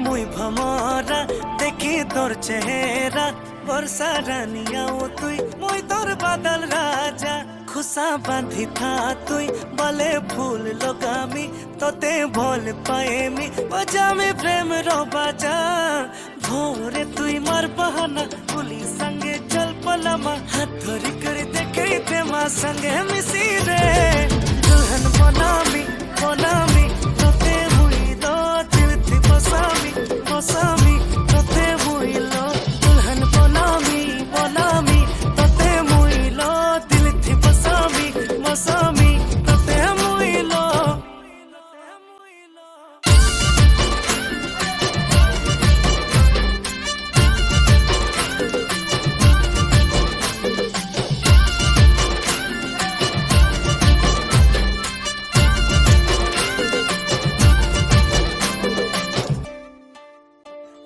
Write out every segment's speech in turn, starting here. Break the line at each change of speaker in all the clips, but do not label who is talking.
মুই ভমরা দেখি তোর চেহারা বর্ষা রানিয়াও তুই মুই তোর বাদল রাজা খুশা বাঁধি থা তুই বলে ফুল লগামি তোতে ভোল পায়েমি বজামি প্রেম रो बाजा भोरे तुई मार बहाना पुलिस संगे चल पलामा हाथ धरी कर देखे प्रेमा संगे मिसी रे दुल्हन बनामी बनामी तोते हुई लो दिल थी बसामी बसामी तोते हुई लो दुल्हन बनामी बनामी तोते हुई लो दिल थी बसामी बसामी तोते हुई लो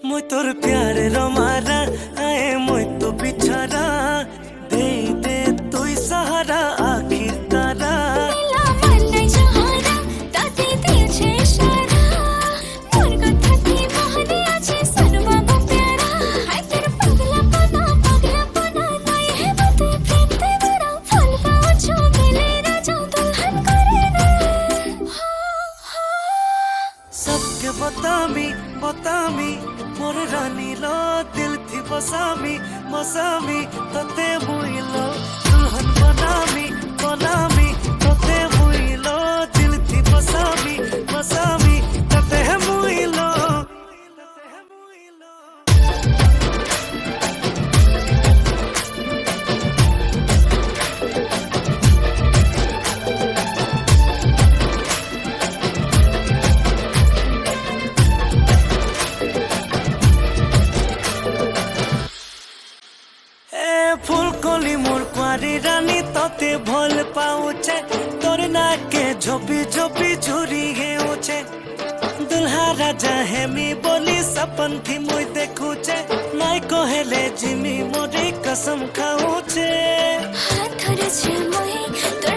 मुई तोर प्यार रमारा आए मुई तो बिछारा दे दे तुई सहारा आखिर तारा
নীলা মান্নাই যাহারা তাতে দিয়েছে সারা মোর কথা কি মহনে আছে সনবাবু প্যারা হাই তোর পাগলা পানা নাই হে বতে প্রেমতে বড়া ফল পাও ছো গেলে রাজা দুলহন করে না
सबके बतामी बतामी मोर रानी लो दिल थी बसामी बसामी तोते हुई लो दुल्हन बनामी बनामी तोते हुई लो दिल थी बसामी बसामी तोते हुई लो फुलकली मोर कुआरी रानी तोते भोल पाउचे तोर नाके झोपी झोपी झुरी हेउचे दुल्हा राजा हेमी बोली सपन थी मुई देखुचे नाई कहेले जिमी मोरी कसम खाउचे
হাত ধরেছে মই তোর